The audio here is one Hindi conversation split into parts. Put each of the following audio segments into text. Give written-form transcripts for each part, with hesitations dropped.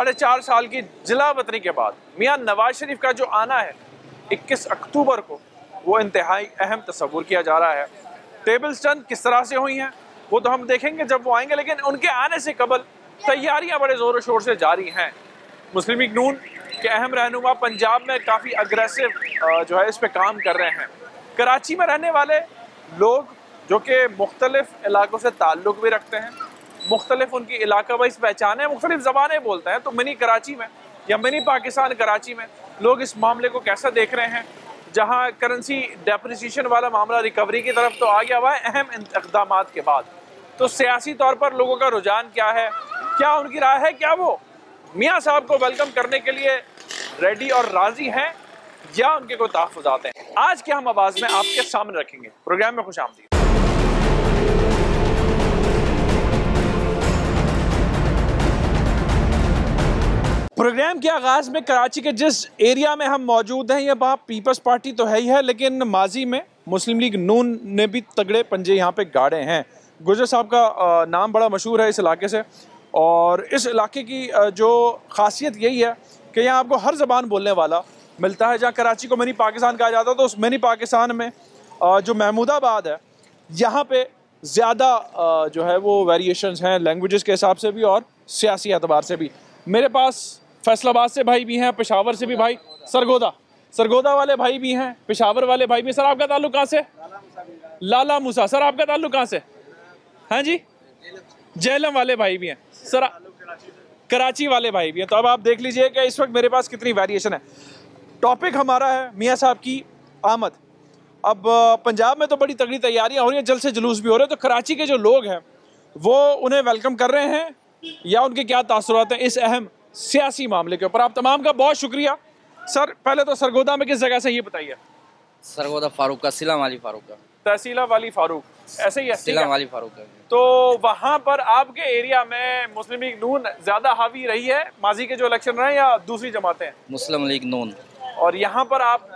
4.5 साल की जिला वतनी के बाद मियां नवाज शरीफ का जो आना है 21 अक्टूबर को, वो इंतहाई अहम तस्वुर किया जा रहा है। टेबल्स चंद किस तरह से हुई हैं वो तो हम देखेंगे जब वो आएंगे, लेकिन उनके आने से कबल तैयारियां बड़े ज़ोर शोर से जारी हैं। मुस्लिम लीग नून के अहम रहनुमा पंजाब में काफ़ी अग्रेसिव जो है इस पर काम कर रहे हैं। कराची में रहने वाले लोग जो कि मुख्तलिफ इलाकों से ताल्लुक़ भी रखते हैं, मुख्तलिफ उनकी इलाका वाइज पहचान है, मुख्तलिफ ज़बानें बोलते हैं, तो मिनी कराची में या मिनी पाकिस्तान कराची में लोग इस मामले को कैसा देख रहे हैं, जहां करेंसी डेप्रिसिएशन वाला मामला रिकवरी की तरफ तो आ गया हुआ है अहम इक़दाम के बाद। तो सियासी तौर पर लोगों का रुझान क्या है, क्या उनकी राय है, क्या वो मियाँ साहब को वेलकम करने के लिए रेडी और राज़ी हैं या उनके कोई तहफ़्फ़ुज़ात हैं, आज के हम आवाज़ में आपके सामने रखेंगे। प्रोग्राम में खुशामदीद। प्रोग्राम के आगाज़ में कराची के जिस एरिया में हम मौजूद हैं, ये वहाँ पीपल्स पार्टी तो है ही है, लेकिन माजी में मुस्लिम लीग नून ने भी तगड़े पंजे यहाँ पे गाड़े हैं। गुजर साहब का नाम बड़ा मशहूर है इस इलाके से, और इस इलाके की जो ख़ासियत यही है कि यहाँ आपको हर ज़बान बोलने वाला मिलता है। जहाँ कराची को मिनी पाकिस्तान कहा जाता है, तो उस मिनी पाकिस्तान में जो महमूदाबाद है, यहाँ पे ज़्यादा जो है वो वेरिएशंस हैं लैंग्वेजेस के हिसाब से भी और सियासी एतबार से भी। मेरे पास फैसलाबाद से भाई भी हैं, पेशावर से भी भाई, सरगोदा वाले भाई भी हैं, पेशावर वाले भाई भी। सर आपका ताल्लुक कहाँ से? लाला मूसा। सर आपका ताल्लुक कहाँ से? हाँ जी, जेलम वाले भाई भी हैं। सर कराची वाले भाई भी हैं। तो अब आप देख लीजिए कि इस वक्त मेरे पास कितनी वेरिएशन है। टॉपिक हमारा है मियाँ साहब की आमद। अब पंजाब में तो बड़ी तगड़ी तैयारियाँ हो रही हैं, जल्द से जुलूस भी हो रहे हैं, तो कराची के जो लोग हैं वो उन्हें वेलकम कर रहे हैं या उनके क्या तासुरात हैं इस अहम सियासी मामले के ऊपर। आप तमाम का बहुत शुक्रिया। सर पहले तो सरगोदा में किस जगह से ये बताइए? सरगोदा फारूक का, सिला वाली फारूक का। तहसीला वाली फारूक, ऐसे ही है? सिला वाली फारूक का। तो वहाँ पर आपके एरिया में मुस्लिम लीग नून ज़्यादा हावी रही है माजी के जो इलेक्शन रहे, या दूसरी जमातें? मुस्लिम लीग नून। और यहाँ पर आप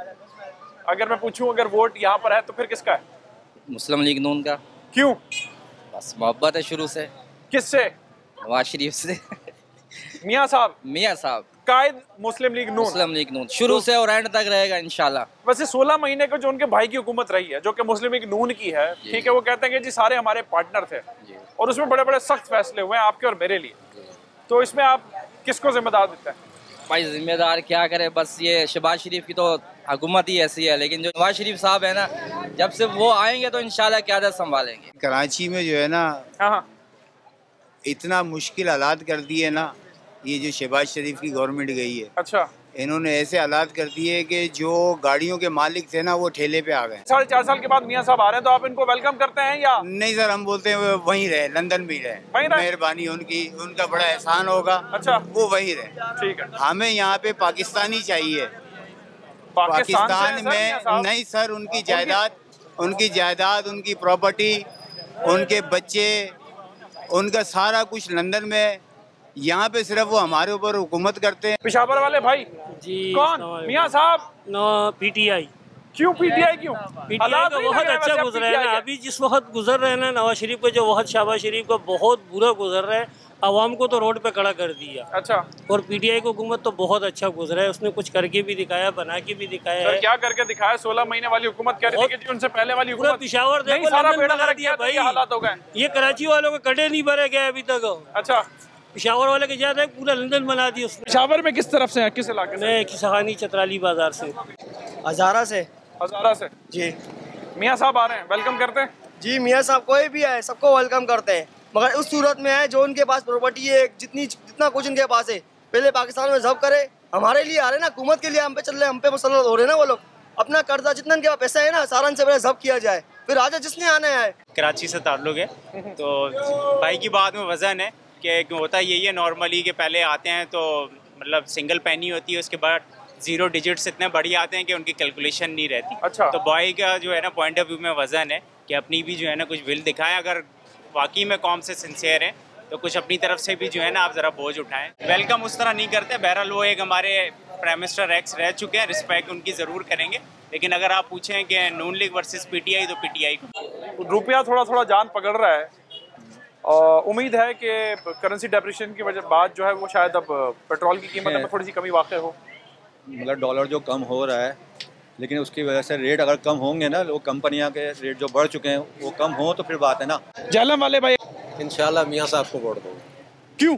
अगर मैं पूछूं अगर वोट यहाँ पर है तो फिर किसका है? मुस्लिम लीग नून का। क्यों? बस मोहब्बत है शुरू से। किससे? नवाज शरीफ से। मियाँ साहब कायद मुस्लिम लीग नून शुरू से और एंड तक रहेगा इंशाल्लाह। वैसे 16 महीने को जो उनके भाई की हुकूमत रही है, जो कि मुस्लिम लीग नून की है, ठीक है, वो कहते हैं कि जी सारे हमारे पार्टनर थे और उसमें बड़े बड़े सख्त फैसले हुए हैं आपके और मेरे लिए, तो इसमें आप किसको जिम्मेदार देते हैं? भाई जिम्मेदार क्या करे, बस ये शहबाज शरीफ की तो हुकूमत ही ऐसी है, लेकिन जो नवाज शरीफ साहब है ना, जब से वो आएंगे तो इंशाल्लाह क़यादत संभालेंगे। कराची में जो है ना, इतना मुश्किल हालात कर दिए ना, ये जो शहबाज शरीफ की गवर्नमेंट गई है। अच्छा। इन्होंने ऐसे हालात कर दिए कि जो गाड़ियों के मालिक थे ना, वो ठेले पे आ गए। 4.5 साल के बाद मियाँ साहब आ रहे हैं, तो आप इनको वेलकम करते हैं या नहीं? सर हम बोलते हैं वहीं रहे, लंदन में ही रहे, मेहरबानी उनकी, उनका बड़ा एहसान होगा। अच्छा, वो वहीं रहे। ठीक है। हमें यहाँ पे पाकिस्तानी चाहिए। पाकिस्तान में नहीं सर, उनकी जायदाद, उनकी प्रॉपर्टी, उनके बच्चे, उनका सारा कुछ लंदन में। यहाँ पे सिर्फ वो हमारे ऊपर हुकूमत करते हैं। पेशावर वाले भाई जी। कौन? मियाँ साहब? पीटीआई। क्यों पीटीआई? क्यों? पीटीआई तो बहुत अच्छा गुजर रहा है ना, अभी जिस वक्त गुजर रहे हैं ना नवाज शरीफ को, जो वक्त शहबाज शरीफ को बहुत बुरा गुजर रहा है, आवाम को तो रोड पे खड़ा कर दिया। अच्छा। और पीटीआई को हुकूमत तो बहुत अच्छा गुजरा है, उसने कुछ करके भी दिखाया, बना के भी दिखाया है। क्या करके दिखाया? 16 महीने वाली हुकूमत कह रही थी कि उनसे पहले वाली हुकूमत पिशावर भाई हालात हो गए। ये कराची वालों के कड़े नहीं भरे गए अभी तक। अच्छा। पिशावर वाले के ज्यादा पूरा लंदन बना दिया उसने। पिशावर में किस तरफ से है, किस इलाके से? मैं किसानी चतराली बाजार से। हजारा से जी। मियाँ साहब आ रहे हैं, वेलकम करते हैं जी। मियाँ साहब कोई भी आए सबको वेलकम करते हैं, मगर उस सूरत में है जो उनके पास प्रॉपर्टी है, जितना कुछ उनके पास है, पहले पाकिस्तान में जब्त करे। हमारे लिए आ रहे ना, हुकूमत के लिए हम पे चल रहे, हम पे मुसल्लत हो रहे ना वो लोग। अपना कर्जा जितना उनके पास पैसा है ना, सारा से पहले जब्त किया जाए, फिर आजा जिसने आना है। कराची से ताल्लुक है, तो भाई की बात में वजन है कि होता यही है नॉर्मली कि पहले आते हैं तो मतलब सिंगल पेनी होती है, उसके बाद 0 डिजिट्स इतने बड़ी आते हैं कि उनकी कैलकुलेशन नहीं रहती। अच्छा। तो बॉय का जो है ना पॉइंट ऑफ व्यू में वजन है कि अपनी भी जो है ना कुछ विल दिखाएं, अगर वाकई में कौम से सिंसियर हैं तो कुछ अपनी तरफ से भी जो है ना आप ज़रा बोझ उठाएं। वेलकम उस तरह नहीं करते, बहरहाल वो एक हमारे प्राइम मिनिस्टर एक्स रह चुके हैं, रिस्पेक्ट उनकी ज़रूर करेंगे, लेकिन अगर आप पूछें कि नून लीग वर्सेस पीटीआई तो पीटीआई को। रुपया थोड़ा थोड़ा जान पकड़ रहा है उम्मीद है कि करेंसी डेप्रिसिएशन की वजह बाद जो है वो शायद अब पेट्रोल की कीमत में थोड़ी सी कमी वाक़ हो। मतलब डॉलर जो कम हो रहा है, लेकिन उसकी वजह से रेट अगर कम होंगे ना, लोग कंपनियां के रेट जो बढ़ चुके हैं वो कम हो तो फिर बात है ना। जालम वाले भाई इंशाल्लाह मियाँ साहब को वोट दूंगा। क्यों?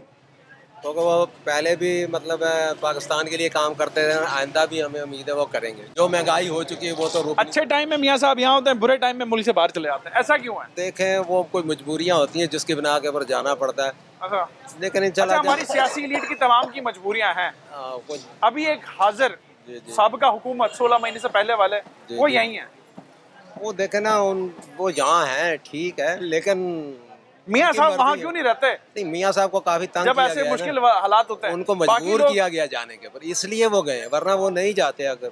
क्योंकि वो पहले भी मतलब पाकिस्तान के लिए काम करते रहे, आइंदा भी हमें उम्मीद है वो करेंगे। जो महंगाई हो चुकी है वो तो अच्छे टाइम में मियाँ साहब यहाँ होते हैं, बुरे टाइम में मुल्क से बाहर चले जाते हैं, ऐसा क्यों है? देखें वो कोई मजबूरियाँ होती हैं जिसकी बिना के ऊपर जाना पड़ता है। अच्छा, लेकिन अच्छा, हमारी सियासी लीड की तमाम की मजबूरियाँ हैं। अभी एक हाजिर साबिका हुकूमत 16 महीने से पहले वाले वो यही है। वो देखे ना वो यहाँ है ठीक है, लेकिन मियाँ साहब वहाँ क्यों नहीं रहते? नहीं, मियाँ साहब को काफी तंग जब ऐसे मुश्किल हालात होते हैं उनको मजबूर किया गया जाने के ऊपर, इसलिए वो गए, वरना वो नहीं जाते अगर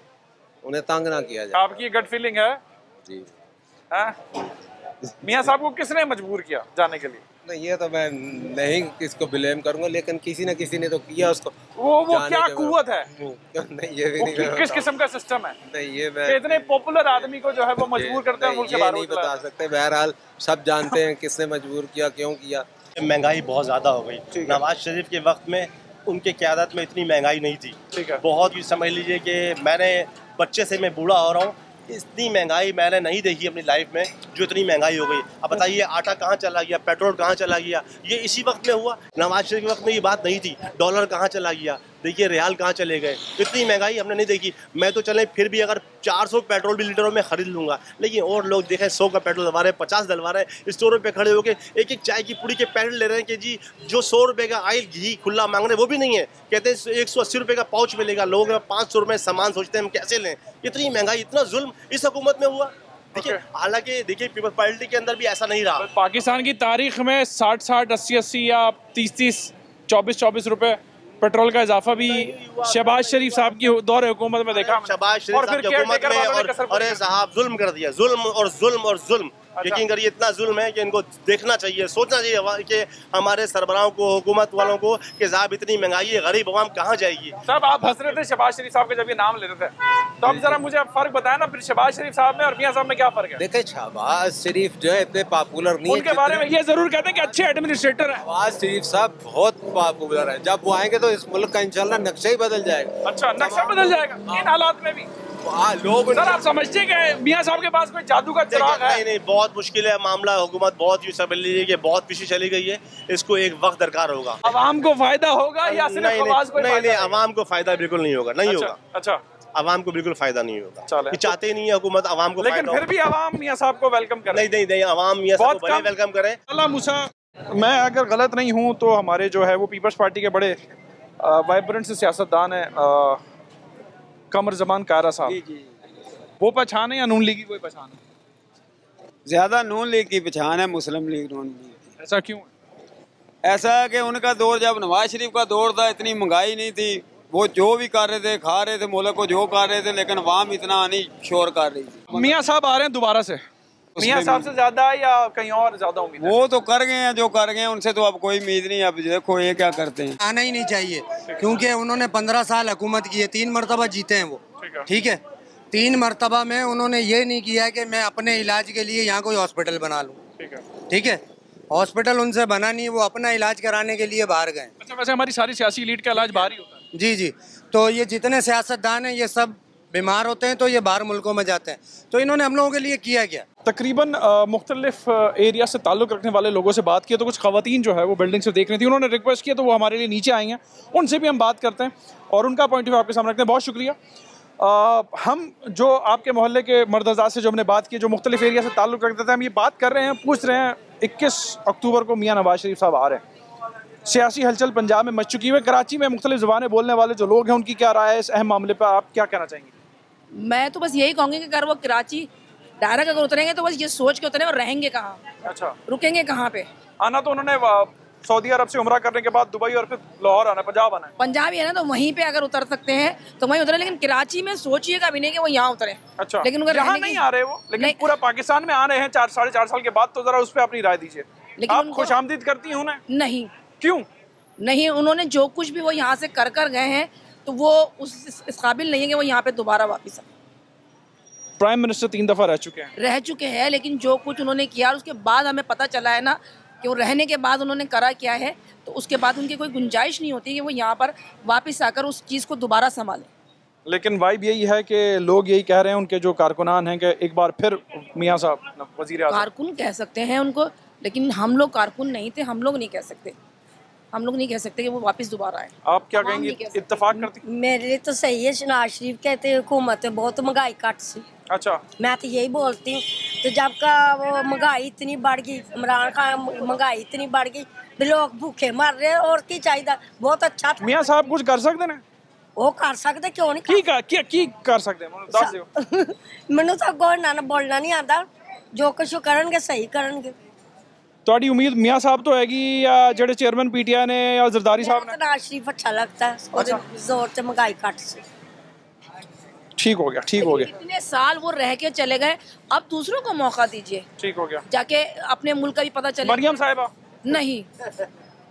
उन्हें तंग ना किया जाए। आपकी गट फीलिंग है जी? मियाँ साहब को किसने मजबूर किया जाने के लिए? नहीं, ये तो मैं नहीं किसको ब्लेम करूंगा, लेकिन किसी न किसी ने तो किया उसको। वो क्या कुव्वत है? नहीं, ये भी नहीं किस किस्म का सिस्टम है? नहीं, ये मैं इतने पॉपुलर आदमी को जो है वो मजबूर करते हैं मुल्क से बाहर नहीं बता सकते। बहरहाल सब जानते हैं किसने मजबूर किया, क्यों किया। महंगाई बहुत ज़्यादा हो गई। नवाज शरीफ के वक्त में उनके क़यादत में इतनी महंगाई नहीं थी। बहुत ही समझ लीजिए कि मैंने बच्चे से मैं बूढ़ा हो रहा हूँ, इतनी महंगाई मैंने नहीं देखी अपनी लाइफ में जो इतनी महंगाई हो गई। अब बताइए आटा कहाँ चला गया, पेट्रोल कहाँ चला गया, ये इसी वक्त में हुआ। नवाज शरीफ के वक्त में ये बात नहीं थी। डॉलर कहाँ चला गया, देखिए रियाल कहाँ चले गए, इतनी महंगाई हमने नहीं देखी। मैं तो चले फिर भी अगर 400 पेट्रोल भी लीटरों में खरीद लूँगा, लेकिन और लोग देखें 100 का पेट्रोल डलवा रहे हैं, 50 डलवा रहे हैं, स्टोरों पे खड़े होकर एक एक चाय की पुड़ी के पैकेट ले रहे हैं कि जी जो 100 रुपये का ऑयल घी खुला मांग रहे हैं वो भी नहीं है, कहते हैं 180 रुपये का पाउच मिलेगा। लोग 500 रुपये सामान सोचते हैं हम कैसे लें। इतनी महंगाई, इतना जुल्म इस हुकूमत में हुआ। देखिए हालांकि देखिए पीपल्स पार्टी के अंदर भी ऐसा नहीं रहा। पाकिस्तान की तारीख में 60-60, 80-80 या 30-30, 24-24 रुपए पेट्रोल का इजाफा भी शहबाज शरीफ साहब की दौर हुकूमत में देखा। शहबाज शरीफ साहब की हुकूमत में और साहब जुल्म कर दिया, जुल्म और जुल्म और जुल्म। यकीन करिए इतना जुल्म है कि इनको देखना चाहिए, सोचना चाहिए कि हमारे सरबराहों को, हुकूमत वालों को कि साहब इतनी महंगाई है, गरीब अवाम कहाँ जाएगी। साहब आप हंस रहे थे शहबाज शरीफ साहब के जब ये नाम ले रहे थे, तो अब जरा मुझे फर्क बताया ना, फिर शहबाज शरीफ साहब में और मियाँ साहब में क्या फर्क है? देखिए शहबाज शरीफ जो है इतने पॉपुलर नहीं है। उनके बारे में ये जरूर कहते हैं कि अच्छे एडमिनिस्ट्रेटर है। शहबाज शरीफ साहब बहुत पॉपुलर है, जब वो आएंगे तो इस मुल्क का इंशाल्लाह नक्शा ही बदल जाएगा। अच्छा, नक्शा बदल जाएगा इन हालात में भी? लोग सर आप समझते हैं कि मियाँ साहब के पास कोई जादू का चिराग है? नहीं, बहुत मुश्किल है मामला। हुकूमत बहुत यूँ समझ लीजिए कि बहुत पीछे चली गई है, इसको एक वक्त दरकार होगा। आवाम को फायदा होगा या सिर्फ आवाज को? नहीं, आवाम को फायदा बिल्कुल नहीं होगा, नहीं होगा। अच्छा, आवाम को बिल्कुल फायदा नहीं होगा, चाहते ही नहीं है हुकूमत आवाम को। लेकिन फिर भी आवाम मियाँ साहब को वेलकम करे। नहीं, आवाम मियाँ साहब को वेलकम करे। अल्लाह मूसा, मैं अगर गलत नहीं हूँ तो हमारे जो है वो पीपल्स पार्टी के बड़े वाइब्रेंट से सियासतदान है कमर जमान कायरा साहब, वो पहचान है या नून लीग की कोई पहचान है? ज्यादा नून लीग की पहचान है, मुस्लिम लीग नून लीग की। ऐसा क्यों है? ऐसा है कि उनका दौर जब नवाज शरीफ का दौर था, इतनी महंगाई नहीं थी, वो जो भी कर रहे थे, खा रहे थे, मुल्क को जो कर रहे थे, लेकिन अवाम इतना नहीं शोर कर रही थी। मियाँ साहब आ रहे हैं दोबारा से, मियाँ साहब से ज्यादा या कहीं और ज्यादा उम्मीद? वो तो कर गए हैं जो कर गए हैं, उनसे तो अब कोई उम्मीद नहीं। अब देखो ये क्या करते हैं। आना ही नहीं चाहिए क्योंकि उन्होंने 15 साल हुकूमत की है, 3 मरतबा जीते हैं वो, ठीक है। 3 मरतबा में उन्होंने ये नहीं किया है कि मैं अपने इलाज के लिए यहाँ कोई हॉस्पिटल बना लूँ, ठीक है। हॉस्पिटल उनसे बना नहीं, वो अपना इलाज कराने के लिए बाहर गए। अच्छा, वैसे हमारी सारी सियासी लीड का इलाज बाहर ही होता है? जी, तो ये जितने सियासतदान हैं ये सब बीमार होते हैं तो ये बाहर मुल्कों में जाते हैं, तो इन्होंने हम लोगों के लिए किया क्या? तकरीबन मुख्तलिफ एरिया से ताल्लुक़ रखने वाले लोगों से बात की तो कुछ ख़वातीन जो है वो बिल्डिंग से देख रही थी, उन्होंने रिक्वेस्ट किया तो वो हमारे लिए नीचे आई हैं, उनसे भी हम बात करते हैं और उनका पॉइंट ऑफ व्यू आपके सामने रखते हैं। बहुत शुक्रिया। हम जो आपके मोहल्ले के मर्दाजात से जो हमने बात की, जो मुख्तलिफ एरिया से ताल्लुक़ रखते थे, हम ये बात कर रहे हैं, पूछ रहे हैं 21 अक्टूबर को मियाँ नवाज शरीफ साहब आ रहे हैं, सियासी हलचल पंजाब में मच चुकी है, कराची में मुख्तलिफ ज़ुबानें बोलने वाले जो लोग हैं उनकी क्या राय है इस अहम मामले पर, आप क्या कहना चाहेंगे? मैं तो बस यही कहूँगी कि अगर वो कराची डायरेक्ट अगर उतरेंगे तो बस ये सोच के उतरे और रहेंगे कहाँ, अच्छा रुकेंगे कहाँ पे? आना तो उन्होंने सऊदी अरब से उमरा करने के बाद दुबई और फिर लाहौर आना, पंजाब आना है। पंजाब ही है ना, तो वहीं पे अगर उतर सकते हैं तो वहीं उतरे, लेकिन कराची में सोचिए कभी नहीं कि वो यहाँ उतरे। अच्छा, लेकिन यहाँ नहीं आ रहे वो, लेकिन पूरा पाकिस्तान में आ रहे हैं 4-4.5 साल के बाद, तो जरा उस पर अपनी राय दीजिए। आप खुशामदीद करती हैं उन्हें? नहीं। क्यों नहीं? उन्होंने जो कुछ भी वो यहाँ से कर गए हैं तो वो इस काबिल नहीं है कि वो यहाँ पे दोबारा वापिस आए। प्राइम मिनिस्टर 3 दफा रह चुके हैं, लेकिन जो कुछ उन्होंने किया उसके बाद हमें पता चला है ना कि वो रहने के बाद उन्होंने करा क्या है, तो उसके बाद उनकी कोई गुंजाइश नहीं होती कि वो यहाँ पर वापस आकर उस चीज़ को दोबारा संभालें। लेकिन वाइब यही है कि लोग यही कह रहे हैं, उनके जो कारकुनान हैं, कि एक बार फिर मियाँ साहब वज़ीर आज़म। कारकुन कह सकते हैं उनको, लेकिन हम लोग कारकुन नहीं थे, हम लोग नहीं कह सकते, हम लोग नहीं कह सकते कि वो वापस दोबारा आए। आप क्या कहेंगे, इत्तेफाक करती? मेरे लिए तो सही है, शहनाज शरीफ कहते हैं हुकूमत है बहुत महंगाई कट सी। अच्छा, मैं तो यही बोलती हूँ, तो जब का वो महंगाई इतनी बढ़ गई, इमरान खान महंगाई इतनी बढ़ गई, लोग भूखे मर रहे हैं, और की चाहिए, बहुत अच्छा था। मियाँ साहब कुछ कर सकते ना? वो कर सकते, क्यों नहीं की कर सकते मैनू तो अगों ना बोलना नहीं आता, जो कुछ करनगे सही करनगे। ਤੁਹਾਡੀ उम्मीद मियाँ साहब तो हैगी या जेडे चेयरमैन पीटीआई ने या जरदारी साहब ने? नवाज शरीफ अच्छा लगता है, जोर से महंगाई कट से। ठीक हो गया, ठीक हो गया। इतने साल वो रह के चले गए, अब दूसरों को मौका दीजिए। ठीक हो गया, जाके अपने मुल्क का भी पता चले। मरियम साहिबा नहीं,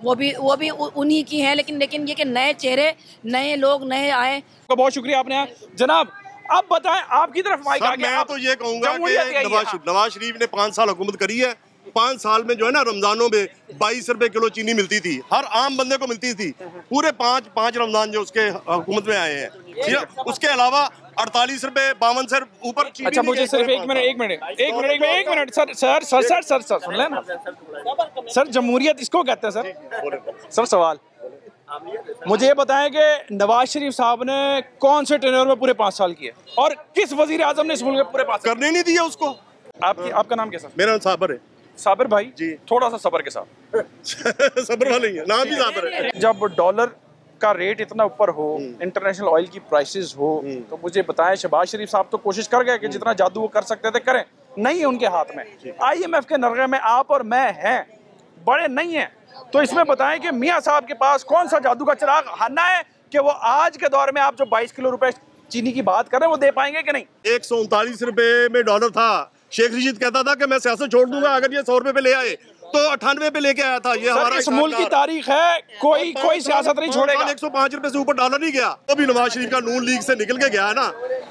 वो भी उन्हीं की हैं, लेकिन ये कि नए चेहरे, नए लोग, नए आए। बहुत शुक्रिया आपने। जनाब आप बताएं, आपकी तरफ माइक आ गया। मैं तो ये कहूँगा कि नवाज शरीफ ने 5 साल हुकूमत करी है। 5 साल में जो है ना, रमजानों में 22 रुपए किलो चीनी मिलती थी, हर आम बंदे को मिलती थी। पूरे 5 रमजान जो उसके हुकूमत में आए हैं, उसके अलावा 48 रुपए 52 से ऊपर। अच्छा, मुझे सिर्फ एक मिनट सर सुन लेना सर, जमहूरियत इसको कहते हैं सर। सवाल मुझे ये बताएं कि नवाज शरीफ साहब ने कौन से टेन्योर में पूरे 5 साल किए, और किस वजीर आजम ने इस मुल्क में पूरे 5 साल करने नहीं दिया उसको? आपका नाम कैसा? मेरा नाम साबर है। साबिर भाई जी, थोड़ा सा सबर के साथ सबर वाला ही है, नाम भी साबर है। जब डॉलर का रेट इतना ऊपर हो, इंटरनेशनल ऑयल की प्राइसेस हो, तो मुझे बताएं, शहबाज शरीफ साहब तो कोशिश कर गए कि जितना जादू वो कर सकते थे करें, नहीं है उनके हाथ में। IMF के नरगे में आप और मैं हैं, बड़े नहीं हैं, तो इसमें बताएं कि मियाँ साहब के पास कौन सा जादू का चिराग हाना है कि वो आज के दौर में आप जो 22 किलो रुपए चीनी की बात कर रहे हैं वो दे पाएंगे कि नहीं? 139 रुपए में डॉलर था। शेख रशीद कहता था कि मैं सियासत छोड़ दूंगा अगर ये 100 रुपए पे ले आए, तो 98 पे लेके आया था। ये हमारा इस मुल्क की तारीख है, कोई सियासत नहीं छोड़ेगा। 105 रुपए से ऊपर डॉलर नहीं गया। तो भी नवाज शरीफ का नून लीग से निकल के गया है ना,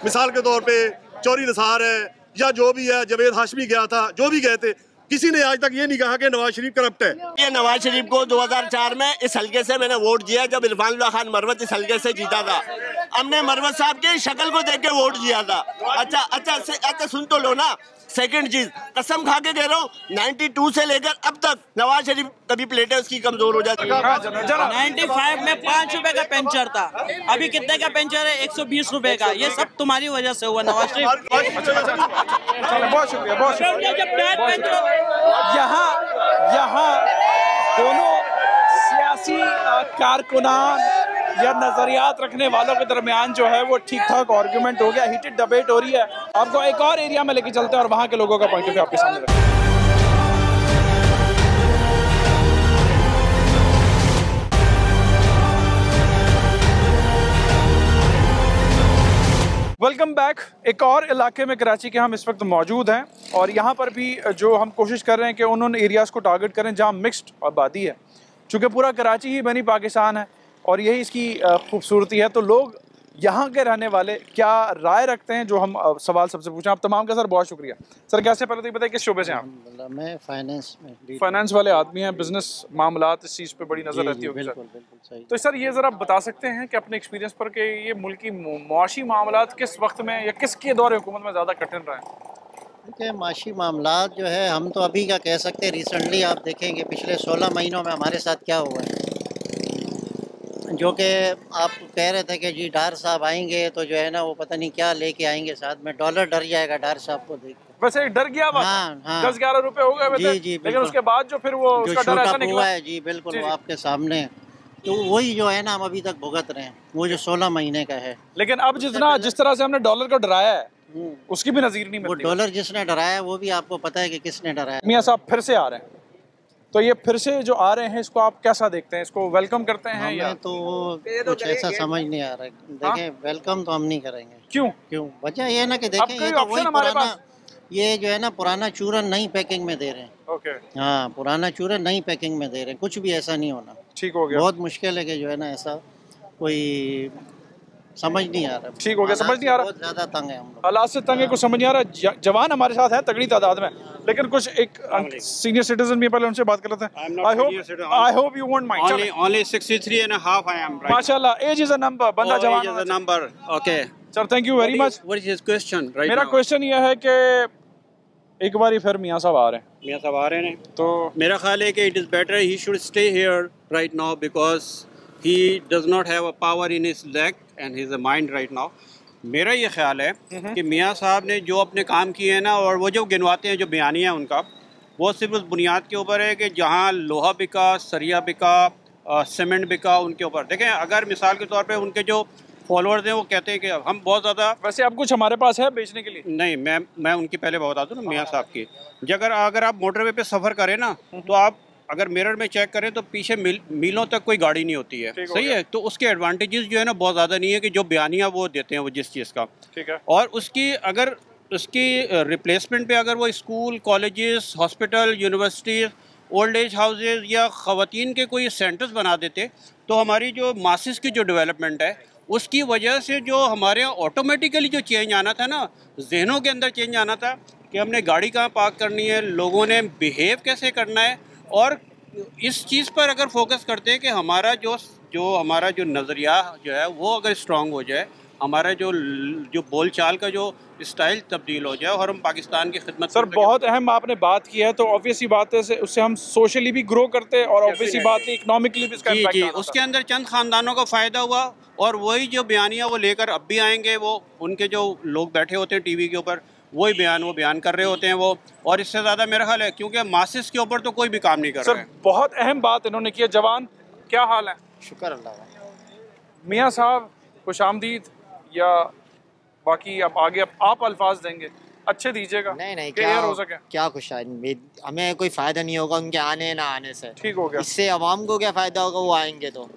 मिसाल के तौर पे चौरी निसार है या जो भी है, जवेद हाशमी गया था, जो भी गए थे, किसी ने आज तक ये नहीं कहा कि नवाज शरीफ करप्ट है। ये नवाज शरीफ को 2004 में इस हल्के से मैंने वोट दिया, जब इरफानुल्लाह खान मरवत इस हल्के से जीता था। हमने मरवत साहब की शक्ल को देख के वोट दिया था। अच्छा सुन तो लो ना। सेकंड चीज, कसम खा के कह रहा हूँ, 92 से लेकर अब तक नवाज शरीफ कभी प्लेटें उसकी कमजोर हो जाती है। 95 में 5 रुपए का पेंचर था, अभी कितने का पेंचर है? 120 रुपए का। ये सब तुम्हारी वजह से हुआ नवाज शरीफ। बहुत शुक्रिया। यहाँ दोनों सियासी कारकुनान या नजरियात रखने वालों के दरमियान जो है वो ठीक ठाक आर्गुमेंट हो गया, हीटेड डिबेट हो रही है। आपको एक और एरिया में लेके चलते हैं और वहाँ के लोगों का पॉइंट ऑफ व्यू आपके सामने रखते हैं। Welcome back. एक और इलाके में कराची के हम इस वक्त मौजूद हैं और यहाँ पर भी जो हम कोशिश कर रहे हैं कि उन्होंने एरियाज़ को टारगेट करें जहाँ मिक्स्ड आबादी है, चूँकि पूरा कराची ही बनी पाकिस्तान है और यही इसकी खूबसूरती है। तो लोग यहाँ के रहने वाले क्या राय रखते हैं, जो हम सवाल सबसे पूछें। आप तमाम का सर बहुत शुक्रिया। सर कैसे, पहले तो बताइए किस शोबे से हैं? मैं फाइनेंस वाले आदमी हैं, बिजनेस मामलात इस चीज़ पे बड़ी नज़र रहती होगी सर। बिल्कुल सही। तो सर ये ज़रा बता सकते हैं कि अपने एक्सपीरियंस पर कि ये मुल्क की मुआशी मामलात किस वक्त में या किसके दौर हुकूमत में ज़्यादा कठिन रहे? देखिए, माशी मामलात जो है हम तो अभी का कह सकते हैं, रिसेंटली आप देखेंगे पिछले 16 महीनों में हमारे साथ क्या हुआ है। जो कि आप कह रहे थे कि जी डार साहब आएंगे तो जो है ना वो पता नहीं क्या लेके आएंगे साथ में, डॉलर डर जाएगा डार साहब को देख के। वैसे डर गया बात। हाँ। 10-11 रुपए हो गए वैसे, जी, लेकिन उसके बाद जो फिर वो उसका डर ऐसा निकला है जी, बिल्कुल वो आपके सामने। तो वही जो है ना हम अभी तक भुगत रहे हैं, वो जो 16 महीने का है। लेकिन अब जिस तरह से हमने डॉलर को डराया है उसकी भी नज़ीर नहीं मिलती। वो डॉलर जिसने डराया वो भी आपको पता है कि किसने डराया। मियाँ साहब फिर से आ रहे हैं, तो ये फिर से जो आ रहे हैं इसको आप कैसा देखते हैं? इसको वेलकम करते हैं या? तो कुछ ऐसा समझ नहीं आ रहा है। देखें, वेलकम तो हम नहीं करेंगे। क्यों? वजह ये है ना कि देखें, ये तो वही पुराना, ये जो है ना पुराना चूरन नई पैकिंग में दे रहे हैं। ओके। हाँ, पुराना चूरन नई पैकिंग में दे रहे हैं। कुछ भी ऐसा नहीं होना। ठीक हो गया। बहुत मुश्किल है कि जो है ना ऐसा कोई समझ नहीं आ रहा। ठीक हो गया, समझ नहीं आ रहा, बहुत ज्यादा तंग है हम लोग। हालात से तंग है, कुछ समझ नहीं आ रहा। जवान हमारे साथ है तगड़ी तादाद में, लेकिन कुछ एक सीनियर सिटीजन भी, पहले उनसे बात कर लेते हैं। I hope you won't mind. Only 63 and a half I am right. माशाल्लाह, एज इज अ नंबर, बंदा जवान age is a number. Okay. Sir thank you very much. What is his question right मेरा now? क्वेश्चन ये है कि एक बार फिर मियाँ साहब आ रहे हैं, मियाँ साहब आ रहे हैं, तो मेरा ख्याल है कि it is better he should stay here right now because he does not have a power in his leg and his mind right now. मेरा ये ख्याल है कि मियाँ साहब ने जो अपने काम किए हैं ना, और वो जो गिनवाते हैं जो बयानियाँ उनका, वो सिर्फ उस बुनियाद के ऊपर है कि जहाँ लोहा बिका, सरिया बिका, सीमेंट बिका, उनके ऊपर देखें। अगर मिसाल के तौर पे उनके जो फॉलोअर्स हैं वो कहते हैं कि हम बहुत ज़्यादा, वैसे अब कुछ हमारे पास है बेचने के लिए? नहीं, मैं उनकी पहले बता दूँ ना मियाँ साहब की, अगर आप मोटरवे पे सफ़र करें ना, तो आप अगर मिरर में चेक करें तो पीछे मीलों तक कोई गाड़ी नहीं होती है, सही है। तो उसके एडवांटेजेस जो है ना बहुत ज़्यादा नहीं है कि जो बयानियाँ वो देते हैं वो जिस चीज़ का, ठीक है। और उसकी रिप्लेसमेंट पे अगर वो school, colleges, hospital, universities, old age houses या ख़वातीन के कोई सेंटर्स बना देते, तो हमारी जो मासेस की जो डेवलपमेंट है उसकी वजह से जो हमारे यहाँ ऑटोमेटिकली जो चेंज आना था ना, जहनों के अंदर चेंज आना था कि हमने गाड़ी कहाँ पार्क करनी है, लोगों ने बिहेव कैसे करना है, और इस चीज़ पर अगर फोकस करते हैं कि हमारा जो नज़रिया जो है वो अगर स्ट्रॉन्ग हो जाए, हमारा जो बोलचाल का जो स्टाइल तब्दील हो जाए और हम पाकिस्तान की खिदमत। सर बहुत अहम आपने बात की है, तो ऑब्वियसली बात है उससे हम सोशली भी ग्रो करते हैं और ऑब्वियसली बात है इकोनॉमिकली भी इसका इम्पैक्ट जी, उसके अंदर चंद खानदानों को फ़ायदा हुआ, और वही जो बयानियाँ वो लेकर अब भी आएंगे, वो उनके जो लोग बैठे होते हैं टीवी के ऊपर वही बयान कर रहे होते हैं वो, और इससे ज़्यादा मेरा ख्याल है क्योंकि मासिस के ऊपर तो कोई भी काम नहीं कर रहा है। बहुत अहम बात इन्होंने की है। जवान क्या हाल है? शुक्र अल्लाह। मियाँ साहब खुशामदीद, या बाकी अब आगे आप अल्फाज देंगे अच्छे दीजिएगा। नहीं क्या हो सके, क्या खुश हमें कोई फायदा नहीं होगा उनके आने ना आने से। ठीक हो गया। इससे अवाम को क्या फायदा होगा? वो आएंगे तो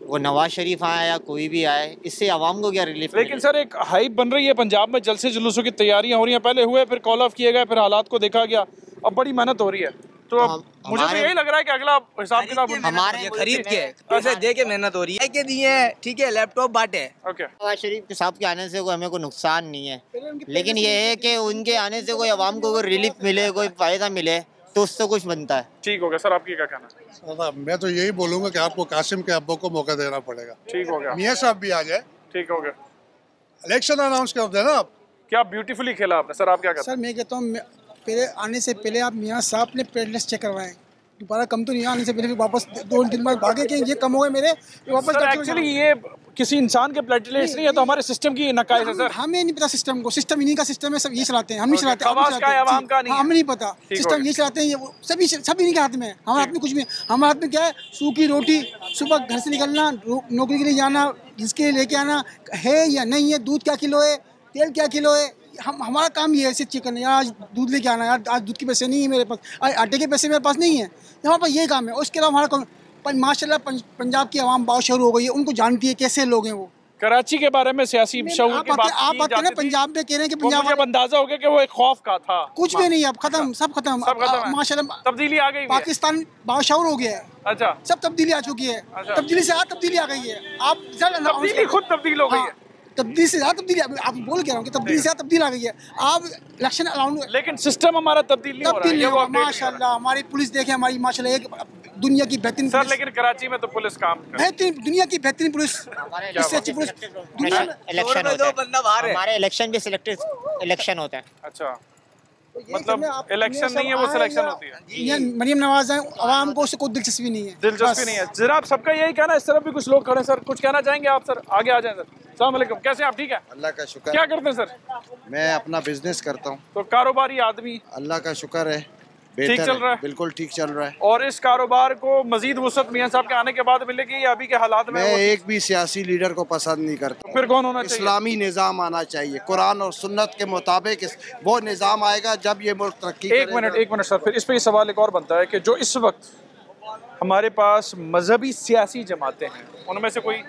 वो नवाज शरीफ आए या कोई भी आए, इससे अवाम को क्या रिलीफ? लेकिन सर एक हाइप बन रही है पंजाब में, जलसे जुलूसों की तैयारियां हो रही हैं, पहले हुए फिर कॉल ऑफ किए गए, फिर हालात को देखा गया, अब बड़ी मेहनत हो रही है। तो मुझे तो यही लग रहा है कि अगला हिसाब किताब हमारे खरीद के पैसे दे के मेहनत हो रही है के दिए हैं, ठीक है, लैपटॉप बांटे। ओके, नवाज शरीफ के साहब के आने से कोई हमें कोई नुकसान नहीं है, लेकिन ये है कि उनके आने से कोई अवाम को कोई रिलीफ मिले, कोई फायदा मिले तो उससे कुछ बनता है। ठीक हो गया। सर आपकी क्या कहना है? मैं तो यही बोलूंगा कि आपको कासिम के अब्बू को मौका देना पड़ेगा। ठीक हो गया। मियाँ साहब भी आ जाए। ठीक हो गया। इलेक्शन अनाउंस कर देना आप। क्या ब्यूटीफुली खेला आपने। सर आप क्या कहते हैं? सर मैं कहता हूँ पहले आने से पहले आप मियाँ साहब ने प्लेटलेस चेक करवाएं, दोबारा कम तो नहीं आने से पहले फिर वापस 2 दिन बाद भागे कि ये कम हो गए मेरे वापस। एक्चुअली ये किसी इंसान के प्लेटलेट्स नहीं है, तो हमारे सिस्टम की नकायद है सर। हमें नहीं पता सिस्टम को, सिस्टम इन्हीं का सिस्टम है, सब ये चलाते हैं, हम नहीं चलाते, हमें नहीं पता सिस्टम ये चलाते हैं, ये सब इन्हीं के हाथ में है, हमारे हाथ में कुछ भी। हमारे हाथ में क्या है? सूखी रोटी, सुबह घर से निकलना, नौकरी के लिए जाना, जिसके लिए लेके आना है या नहीं है, दूध क्या किलो है, तेल क्या किलो है, हमारा काम ये है ऐसे चेक करना, यार आज दूध लेके आना, यार आज दूध के पैसे नहीं है मेरे पास, आटे के पैसे मेरे पास नहीं है, हमारे पास ये काम है। और उसके अलावा हमारा माशाल्लाह पंजाब की आवाम बाशऊर हो गई है, उनको जानती है कैसे लोग हैं वो। कराची के बारे में सियासी शऊर की बात आप बात करें पंजाब में, कह रहे हैं कि पंजाब, मुझे अंदाजा हो गया कि वो एक खौफ का था। कुछ भी नहीं, अब खत्म, सब खत्म माशाल्लाह, तब्दीली आ गई, पाकिस्तान बाशऊर हो गया है। अच्छा, सब तब्दीली आ चुकी है, तब्दीली से तब्दीली आ गई है। आप खुद तब्दील हो गई है, तब्दीली से तब्दीली, आप बोल के रहा हूँ कि तब्दीली से तब्दील आ गई है। आप इलेक्शन अलाउंस, लेकिन सिस्टम हमारा तब्दील नहीं हो रहा है। माशाल्लाह हमारी पुलिस देखे, हमारी माशाल्लाह एक दुनिया की बेहतरीन सर, लेकिन कराची में तो पुलिस काम बेहतरीन, दुनिया की बेहतरीन पुलिस, इससे अच्छी पुलिस दुनिया में। इलेक्शन हमारे इलेक्शन भी सिलेक्टेड इलेक्शन होता है। अच्छा, मतलब इलेक्शन नहीं है, वो सिलेक्शन होती है। ये मरियम नवाज है, आवाम को उससे कोई दिलचस्पी नहीं है, दिलचस्पी नहीं है। जनाब सबका यही कहना है, इस तरफ भी कुछ लोग खड़े हैं। सर कुछ कहना चाहेंगे आप? सर आगे आ जाएं। सर अस्सलाम वालेकुम, कैसे हैं आप? ठीक है, अल्लाह का शुक्र। क्या करते हैं सर? मैं अपना बिजनेस करता हूँ। तो कारोबारी आदमी? अल्लाह का शुक्र है, ठीक चल रहा है, बिल्कुल ठीक चल रहा है। और इस कारोबार को मजीद वुसअत मियां साहब के आने के बाद मिलेगी या अभी के हालात में? मैं एक भी सियासी लीडर को पसंद नहीं करता। तो फिर कौन होना चाहिए? इस्लामी निज़ाम आना चाहिए, कुरान और सुन्नत के मुताबिक वो निज़ाम आएगा जब ये मुल्क तरक्की एक मिनट सर, फिर इस पे सवाल एक और बनता है कि जो इस वक्त हमारे पास मजहबी सियासी जमातें हैं, उनमें से कोई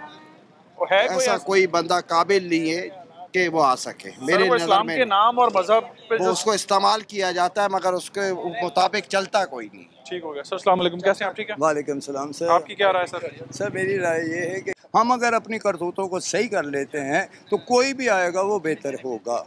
है? ऐसा कोई बंदा काबिल नहीं है कि वो आ सके। मेरे इस्लाम के नाम और मजहब पे वो उसको इस्तेमाल किया जाता है, मगर उसके मुताबिक चलता कोई नहीं। ठीक हो गया। सर अस्सलाम वालेकुम, कैसे हैं आप? ठीक है, वालेकुम सलाम। सर आपकी क्या राय? सर मेरी राय ये है कि हम अगर अपनी करतूतों को सही कर लेते हैं तो कोई भी आएगा वो बेहतर होगा।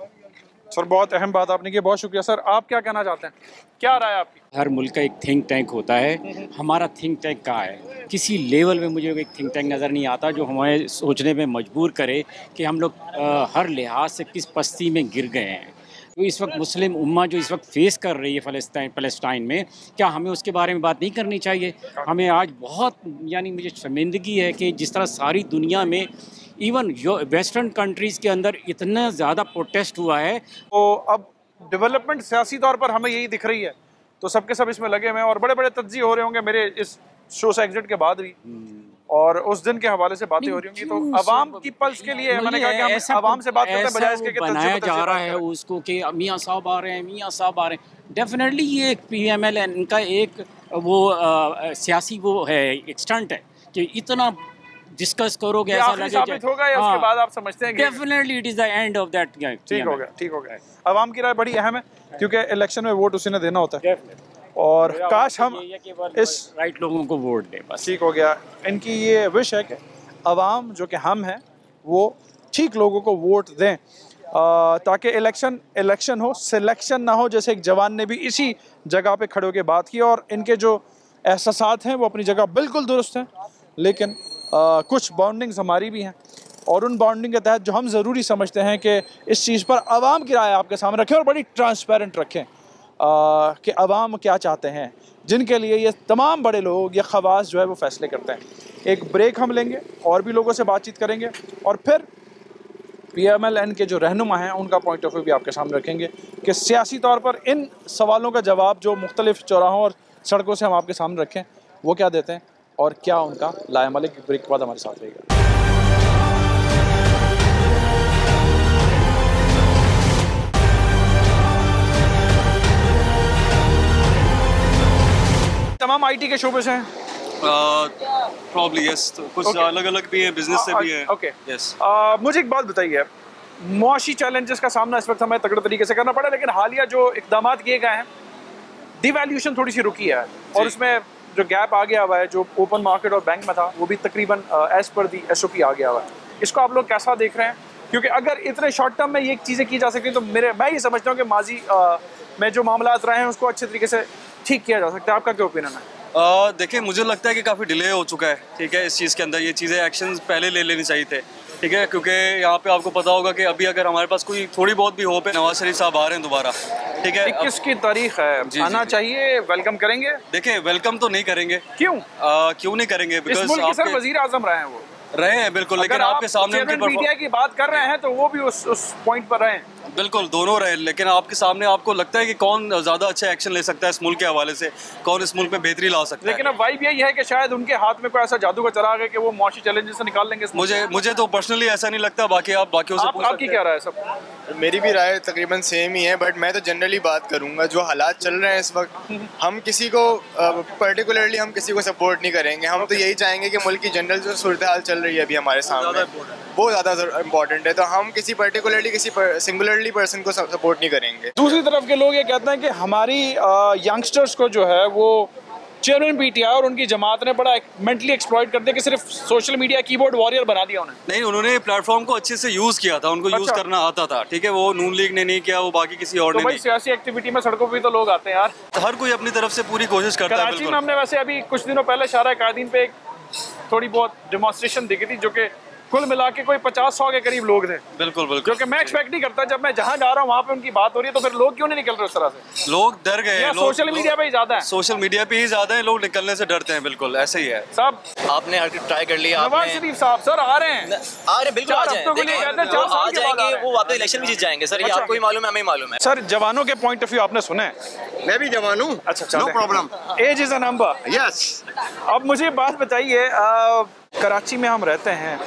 सर बहुत अहम बात आपने की, बहुत शुक्रिया। सर आप क्या कहना चाहते हैं, क्या राय आपकी? हर मुल्क का एक थिंक टैंक होता है, हमारा थिंक टैंक कहाँ है? किसी लेवल में मुझे एक थिंक टैंक नज़र नहीं आता जो हमें सोचने में मजबूर करे कि हम लोग हर लिहाज से किस पस्ती में गिर गए हैं। तो इस वक्त मुस्लिम उम्मा जो इस वक्त फेस कर रही है फ़लस्तीन में, क्या हमें उसके बारे में बात नहीं करनी चाहिए? हमें आज बहुत मुझे शर्मिंदगी है कि जिस तरह सारी दुनिया में इवन वेस्टर्न कंट्रीज़ के अंदर इतना ज़्यादा प्रोटेस्ट हुआ है। तो अब डेवलपमेंट सियासी तौर पर हमें यही दिख रही है, तो सबके सब इसमें लगे हुए हैं और बड़े बड़े तज्ज़िये हो रहे होंगे मेरे इस शो से एग्जिट के बाद भी, और उस दिन के हवाले से बातें हो रही होंगी। तो अवाम की पल्स के लिए मैंने कहा कि हम अवाम से बात करते हैं बजाय इसके कि बनाया जा रहा है उसको कि मियाँ साहब आ रहे हैं, मियाँ साहब आ रहे हैं। डेफिनेटली ये एक PML इनका एक वो सियासी वो है, एक स्टंट है कि इतना डिस्कस करोगे ऐसा लगेगा होगा या उसके बाद आप समझते हैं definitely it is the end of that. ठीक हो गया, ठीक हो गया। अवाम की राय बड़ी अहम है क्योंकि इलेक्शन में वोट उसी ने देना होता है, और काश हम इस राइट लोगों को वोट दें बस। ठीक हो गया। इनकी ये विश है कि अवाम जो कि हम हैं वो ठीक लोगों को वोट दें ताकि इलेक्शन हो, सिलेक्शन ना हो। जैसे एक जवान ने भी इसी जगह पे खड़े होकर बात की, और इनके जो एहसासात हैं वो अपनी जगह बिल्कुल दुरुस्त हैं, लेकिन कुछ बाउंडिंग्स हमारी भी हैं, और उन बाउंडिंग के तहत जो हम ज़रूरी समझते हैं कि इस चीज़ पर आवाम की राय आपके सामने रखें और बड़ी ट्रांसपेरेंट रखें कि आवाम क्या चाहते हैं, जिनके लिए ये तमाम बड़े लोग, ये खवास जो है वो फैसले करते हैं। एक ब्रेक हम लेंगे और भी लोगों से बातचीत करेंगे, और फिर PMLN के जो रहनुमा हैं उनका पॉइंट ऑफ व्यू भी आपके सामने रखेंगे कि सियासी तौर पर इन सवालों का जवाब जो मुख्तलिफ चौराहों और सड़कों से हम आपके सामने रखें वो क्या देते हैं और क्या उनका लाएमल। एक ब्रेक के बाद हमारे साथ रहेगा। तमाम IT के शोबे से हैं? प्रॉब्ली यस, तो कुछ अलग अलग भी है, बिजनेस से भी है। Okay yes. मुझे एक बात बताइए, मुआशी चैलेंजेस का सामना इस वक्त हमें तगड़े तरीके से करना पड़ा, लेकिन हालिया जो इकदाम किए गए हैं, डिवैल्यूएशन थोड़ी सी रुकी है और उसमें जो गैप आ गया हुआ है जो ओपन मार्केट और बैंक में था वो भी तकरीबन एज पर दी SOP आ गया हुआ है। इसको आप लोग कैसा देख रहे हैं? क्योंकि अगर इतने शॉर्ट टर्म में ये चीज़ें की जा सकती तो मैं ये समझता हूँ कि माजी में जो मामला रहे हैं उसको अच्छे तरीके से ठीक किया जा सकता है। आपका क्या ओपिनियन है? देखिए, मुझे लगता है कि काफ़ी डिले हो चुका है, ठीक है, इस चीज़ के अंदर। ये चीज़ें एक्शंस पहले ले लेनी चाहिए थे, ठीक है, क्योंकि यहाँ पे आपको पता होगा कि अभी अगर हमारे पास कोई थोड़ी बहुत भी होप है, नवाज शरीफ साहब आ रहे हैं दोबारा, ठीक है। 21 की तारीख है, आना चाहिए, वेलकम करेंगे। देखिए, वेलकम तो नहीं करेंगे। क्यों क्यों नहीं करेंगे? बिकॉज़ मुल्क के सर वजीर आजम रहे हैं, वो रहे हैं बिल्कुल, लेकिन आपके सामने मीडिया की बात कर रहे हैं तो वो भी उस पॉइंट पर रहे हैं। बिल्कुल, दोनों रहे, लेकिन आपके सामने आपको लगता है कि कौन ज़्यादा अच्छा एक्शन ले सकता है इस मुल्क के हवाले से, कौन इस मुल्क में बेहतरी ला सकता है? लेकिन अब वाइब यही है कि शायद उनके हाथ में कोई ऐसा जादू का चराग है कि वो मुआशी चैलेंजेस से निकाल लेंगे। मुझे तो पर्सनली ऐसा नहीं लगता, बाकी आप बाकियों से पूछ आपकी क्या राय है? सब मेरी भी राय तकरीबन सेम ही है, बट मैं तो जनरली बात करूंगा। जो हालात चल रहे हैं इस वक्त, हम किसी को पर्टिकुलरली हम किसी को सपोर्ट नहीं करेंगे। हम तो यही चाहेंगे कि मुल्क की जनरल जो सूरत हाल चल रही है अभी हमारे सामने वो ज़्यादा इम्पोर्टेंट है, तो हम किसी पर्टिकुलरली किसी सिंगुलरली पर्सन को सपोर्ट नहीं करेंगे। दूसरी तरफ के लोग ये कहते हैं कि हमारी यंगस्टर्स को जो है वो चेयरमैन PTI और उनकी जमात ने बड़ा मेंटली एक्सप्लॉइट कर दिया कि सिर्फ सोशल मीडिया कीबोर्ड वॉरियर बना दिया उन्हें। नहीं, उन्होंने प्लेटफॉर्म को अच्छे से यूज किया था, उनको यूज करना आता था, ठीक है। वो नून लीग ने नहीं किया, वो बाकी किसी और ने नहीं। सियासी एक्टिविटी में सड़कों पे तो लोग आते हैं यार, हर कोई अपनी तरफ से पूरी कोशिश करता है। कराची में हमने वैसे अभी कुछ दिनों पहले शाहरा कायदीन पे एक थोड़ी बहुत डेमोन्स्ट्रेशन दिखी थी, जो कि कुल मिला के कोई 50-100 के करीब लोग थे। बिल्कुल बिल्कुल, जो कि मैं एक्सपेक्ट नहीं करता। जब मैं जहाँ जा रहा हूँ वहाँ पे उनकी बात हो रही है तो फिर लोग क्यों नहीं निकल रहे उस तरह से? लोग डर गए, सोशल मीडिया पे ही ज्यादा है। सोशल मीडिया पे ही ज्यादा है, लोग निकलने से डरते हैं। बिल्कुल ऐसे ही है साहब। आपने ट्राई कर लिया, नवाज शरीफ साहब सर आ रहे हैं, बिल्कुल आ जाएंगे, वो वापस इलेक्शन भी जीत जाएंगे सर। ये आपको ही मालूम है, हमें मालूम है। सर जवानों के पॉइंट ऑफ व्यू आपने सुना है? मैं भी जवान हूँ। अच्छा, no problem, age is a number. Yes. अब मुझे बात बताइए, कराची में हम रहते हैं,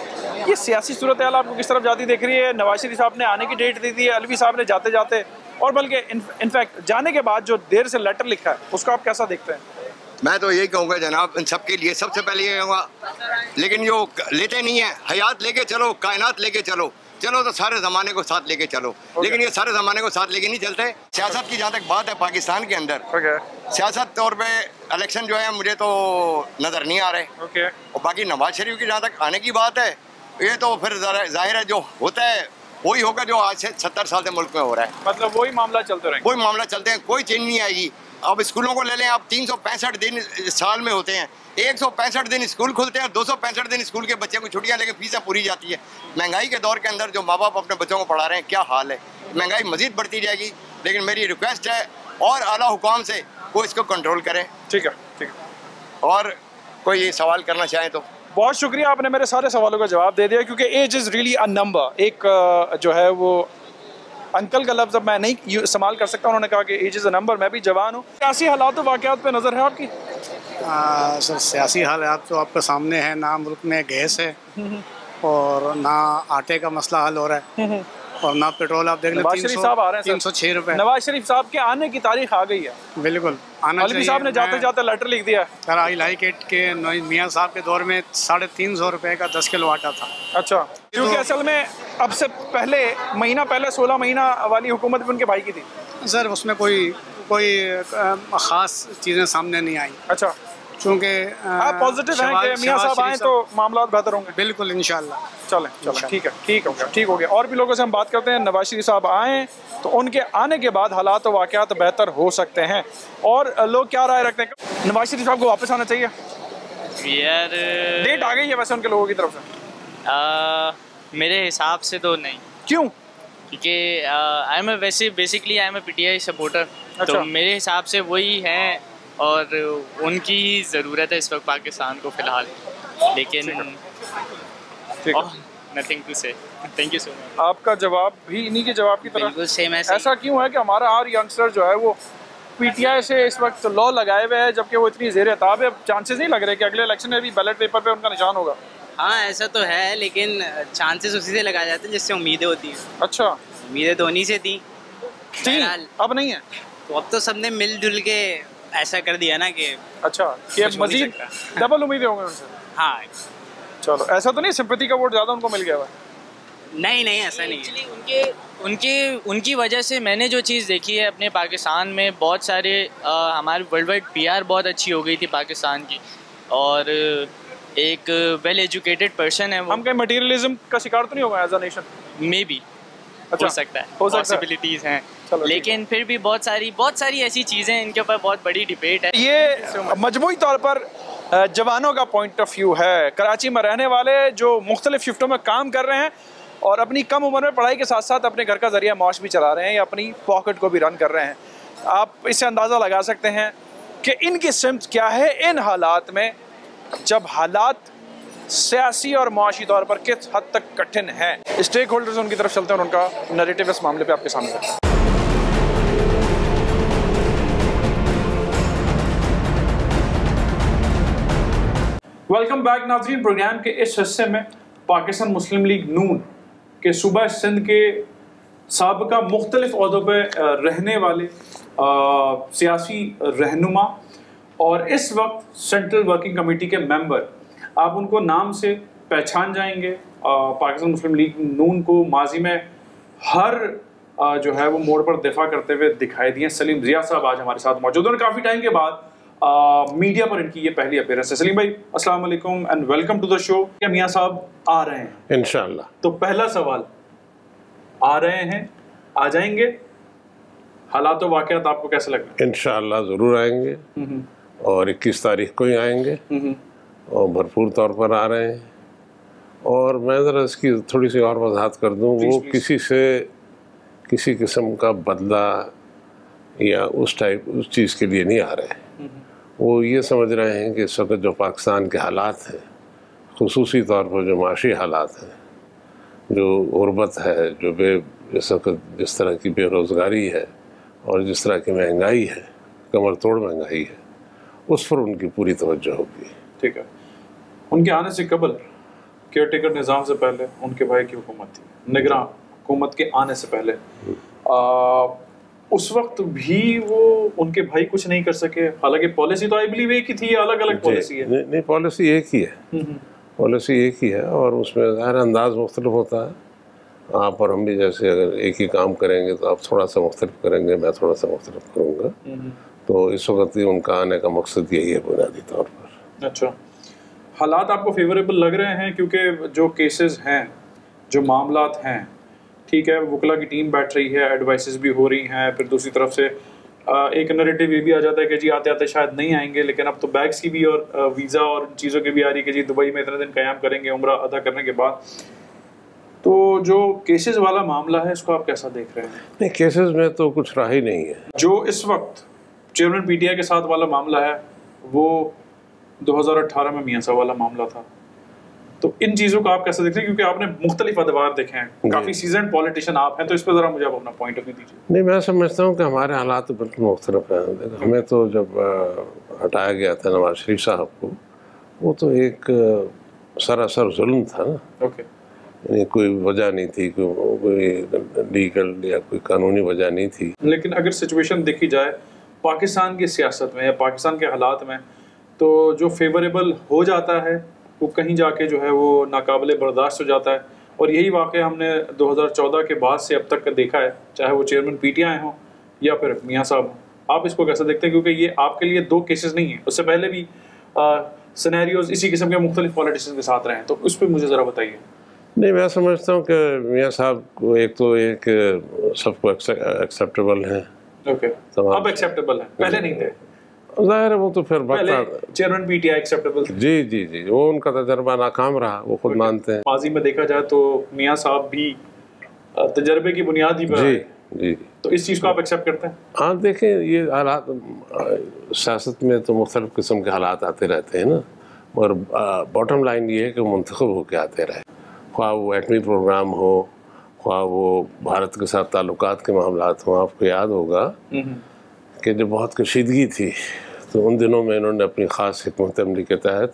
ये सियासी सूरत हाल आपको किस तरफ जाती देख रही है? नवाज शरीफ साहब ने आने की डेट दी थी, अलवी साहब ने जाते जाते, और बल्कि इनफैक्ट जाने के बाद जो देर से लेटर लिखा है उसको आप कैसा देखते हैं? मैं तो यही कहूँगा जनाब, इन सबके लिए सबसे पहले ये कहूँगा, लेकिन जो लेते नहीं है, हयात लेके चलो, कायनात लेके चलो, चलो तो सारे ज़माने को साथ लेके चलो, लेकिन ये सारे ज़माने को साथ लेके नहीं चलते। सियासत की जहाँ तक बात है पाकिस्तान के अंदर, सियासत तौर पे इलेक्शन जो है मुझे तो नज़र नहीं आ रहे। और बाकी नवाज शरीफ की जहाँ तक आने की बात है, ये तो फिर जाहिर है जो होता है वही होगा जो आज से 70 साल से मुल्क में हो रहा है। मतलब वही मामला चलते रहेंगे, वही मामला चलते हैं, कोई चेंज नहीं आएगी। अब स्कूलों को ले लें, आप 365 दिन साल में होते हैं, 165 दिन स्कूल खुलते हैं, 265 दिन स्कूल के बच्चे को छुट्टियां लेके फीसें पूरी जाती है। महंगाई के दौर के अंदर जो माँ बाप अपने बच्चों को पढ़ा रहे हैं, क्या हाल है। महंगाई मजीद बढ़ती जाएगी, लेकिन मेरी रिक्वेस्ट है और आला हुकाम से वो इसको कंट्रोल करें। ठीक है। और कोई ये सवाल करना चाहें तो। बहुत शुक्रिया, आपने मेरे सारे सवालों का जवाब दे दिया, क्योंकि age is really a number. एक जो है वो अंकल का लफ्ज़ अब मैं नहीं इस्तेमाल कर सकता, उन्होंने कहा कि एज इज़ अ नंबर, मैं भी जवान हूँ। सियासी हालात वाक़यात पे नज़र है आपकी? सर सियासी हालात तो आपके सामने है, ना मुल्क में गैस है और ना आटे का मसला हल हो रहा है और ना पेट्रोल। आप देख लो 306 रुपए। नवाज शरीफ साहब के आने की तारीख आ गई है। बिल्कुल आना चाहिए। साहब ने जाते जाते लेटर लिख दिया सर। आई लाइक इट के मियाँ साहब के दौर में 350 रुपए का 10 किलो आटा था। अच्छा, क्योंकि असल में अब से पहले महीना पहले 16 महीना वाली हुकूमत भी उनके भाई की थी। सर उसमें कोई ख़ास चीज़ें सामने नहीं आई। अच्छा, चूँकि आप पॉजिटिव हैं कि मियाँ साहब आए तो मामला बेहतर होंगे। बिल्कुल इंशाल्लाह। चलें ठीक हो गया। और भी लोगों से हम बात करते हैं। नवाज शरीफ साहब आए तो उनके आने के बाद हालात और वाक़यात बेहतर हो सकते हैं, और लोग क्या राय रखते हैं? नवाज शरीफ साहब को वापस आना चाहिए यार? डेट आ गई है वैसे उनके लोगों की तरफ से। मेरे हिसाब से तो नहीं। क्यों? क्योंकि I am basically I am PTI supporter. तो मेरे हिसाब से वही हैं और उनकी ही ज़रूरत है इस वक्त पाकिस्तान को फ़िलहाल, लेकिन नथिंग टू से। Thank you so much. आपका जवाब भी इन्हीं के जवाब की तरह बिल्कुल सेम है। ऐसा क्यों है कि हमारा हर यंगस्टर जो है वो PTI से इस वक्त लॉ लगाए हुए है, जबकि वो इतनी ज़ेर ताब है? चांसेस नहीं लग रहे कि अगले इलेक्शन में भी बैलेट पेपर पे उनका निशान होगा? हाँ ऐसा तो है, लेकिन चांसेस उसी से लगाए जाते हैं जिससे उम्मीदें होती हैं। अच्छा, उम्मीदें तो उन्हीं से थी, अब नहीं है। तो अब तो सबने मिलजुल के ऐसा कर दिया ना कि अच्छा कि मजीद डबल उम्मीदें होंगी उनसे। हाँ चलो, ऐसा तो नहीं सिंपैथी का वोट ज़्यादा उनको मिल गया हुआ? नहीं ऐसा नहीं है। उनकी वजह से मैंने जो चीज़ देखी है अपने पाकिस्तान में, बहुत सारे हमारे वर्ल्ड वाइड PR बहुत अच्छी हो गई थी पाकिस्तान की, और एक वेल एजुकेटेड पर्सन है वो। हम कहीं मटेरियलिज्म का शिकार तो नहीं होगा as a nation? Maybe हो सकता है, पॉसिबिलिटीज़ हैं, लेकिन फिर भी बहुत सारी ऐसी चीज़ें हैं इनके ऊपर बहुत बड़ी डिबेट है। ये मजमूई तौर पर जवानों का पॉइंट ऑफ व्यू है। कराची में रहने वाले जो मुख्तलिफ शिफ्टों में काम कर रहे हैं और अपनी कम उम्र में पढ़ाई के साथ साथ अपने घर का जरिया माश भी चला रहे हैं या अपनी पॉकेट को भी रन कर रहे हैं। आप इससे अंदाज़ा लगा सकते हैं कि इनकी सिमत क्या है इन हालात में, जब हालात सियासी और माशी तौर पर किस हद तक कठिन है। स्टेक होल्डर्स उनकी तरफ चलते हैं और उनका नैरेटिव इस मामले पे आपके सामने है। वेलकम बैक नाज़रीन। प्रोग्राम के इस हिस्से में पाकिस्तान मुस्लिम लीग नून के सूबा सिंध के साबिका मुख्तलिफ ओहदों पर रहने वाले सियासी रहनुमा और इस वक्त सेंट्रल वर्किंग कमेटी के मेंबर, आप उनको नाम से पहचान जाएंगे। पाकिस्तान मुस्लिम लीग नून को माजी में हर जो है वो मोड़ पर दिफा करते हुए दिखाई दिए। सलीम ज़िया साहब आज हमारे साथ मौजूद हैं। काफ़ी टाइम के बाद मीडिया पर इनकी ये पहली अपीयरेंस है। सलीम भाई अस्सलाम वालेकुम and welcome to the show. क्या मियाँ साहब आ रहे हैं? इंशाल्लाह। तो पहला सवाल, आ रहे हैं, आ जाएंगे, हालात और वाक़यात आपको कैसे लग रहे हैं? इंशाल्लाह ज़रूर आएंगे और 21 तारीख को ही आएंगे और भरपूर तौर पर आ रहे हैं। और मैं ज़रा इसकी थोड़ी सी और वजाहत कर दूं, वो किसी से किसी किस्म का बदला या उस चीज़ के लिए नहीं आ रहे हैं। वो ये समझ रहे हैं कि इस वक्त जो पाकिस्तान के हालात हैं, खुसूसी तौर पर जो माशी हालात हैं, जो गुर्बत है, जो इस वक्त जिस तरह की बेरोज़गारी है और जिस तरह की महंगाई है, कमर तोड़ महंगाई है, उस पर उनकी पूरी तवज्जो होगी। ठीक है। उनके आने से कबल केयर टेकर निज़ाम से पहले उनके भाई की हुकूमत थी, निगरान हुकूमत के आने से पहले उस वक्त भी वो उनके भाई कुछ नहीं कर सके, हालांकि पॉलिसी तो आई बिलीव एक ही थी, अलग अलग पॉलिसी है? नहीं, पॉलिसी एक ही है, पॉलिसी एक ही है और उसमें ज़ाहिर अंदाज मुख्तलिफ होता है आप और हम भी जैसे अगर एक ही काम करेंगे तो आप थोड़ा सा मुख्तलिफ करेंगे, मैं थोड़ा सा मुख्तलिफ करूँगा। तो इस वक्त ही उनका आने का मकसद यही है बुनियादी तौर पर। अच्छा, हालात आपको फेवरेबल लग रहे हैं? क्योंकि जो केसेस हैं, जो मामलात हैं, ठीक है, वकला की टीम बैठ रही है, एडवाइसेस भी हो रही हैं, फिर दूसरी तरफ से एक नैरेटिव ये भी आ जाता है कि जी आते आते शायद नहीं आएंगे, लेकिन अब तो बैग्स की भी और वीज़ा और चीज़ों की भी आ रही है कि जी दुबई में इतने दिन क़याम करेंगे उम्रा अदा करने के बाद। तो जो केसेस वाला मामला है इसको आप कैसा देख रहे हैं? नहीं, केसेस में तो कुछ रहा ही नहीं है। जो इस वक्त चेयरमैन पीटीआई के साथ वाला मामला है वो 2018 में मियां साहब वाला मामला था, तो इन चीज़ों को आप कैसे देखते हैं? क्योंकि आपने मुख्तलिफ अदवार देखे हैं, काफ़ी सीजन पॉलिटिशियन आप हैं, तो इस पर ज़रा मुझे आप अपना पॉइंट ऑफ व्यू दीजिए। नहीं, मैं समझता हूँ कि हमारे हालात तो बिल्कुल मुख्तलिफ हैं। हमें तो जब हटाया गया था नवाज शरीफ साहब को, वो तो एक सरासर जुल्म था ना। ओके, यानी कोई वजह नहीं थी, कोई लीगल या कोई कानूनी वजह नहीं थी। लेकिन अगर सिचुएशन देखी जाए पाकिस्तान की सियासत में या पाकिस्तान के हालात में, तो जो फेवरेबल हो जाता है वो कहीं जाके जो है वो नाकाबिले बर्दाश्त हो जाता है। और यही वाक़या हमने 2014 के बाद से अब तक का देखा है, चाहे वो चेयरमैन पीटीआई हों या फिर मियां साहब हों। आप इसको कैसे देखते हैं? क्योंकि ये आपके लिए दो केसेस नहीं हैं, उससे पहले भी सिनेरियोज इसी किस्म के मुख्तलिफ पॉलिटिशियन के साथ रहे हैं, तो उस पर मुझे ज़रा बताइए। नहीं, मैं समझता हूँ कि मियां साहब को एक सबको एक्सेप्टेबल है। ओके, अब एक्सेप्टेबल है, पहले नहीं थे। ज़ाहिर है वो तो फिर चेयरमैन पीटीआई एक्सेप्टेबल। जी, वो उनका तजर्बा नाकाम रहा, वो खुद मानते हैं। माजी में देखा जाए तो मियां साहब भी तजर्बे की बुनियाद ही पर जी, तो इस चीज़ को आप एक्सेप्ट करते हैं? हाँ, देखें, ये हालात सियासत में तो मुख्तलिफ किस्म के हालात आते रहते हैं ना, और बॉटम लाइन ये है कि मुंतखब होकर आते रहे, ख्वाह वो एटमी प्रोग्राम हो, ख्वाह वो भारत के साथ ताल्लुकात के मामलात हों। आपको याद होगा कि जब बहुत कशीदगी थी तो उन दिनों में इन्होंने अपनी ख़ास हिकमत अमली के तहत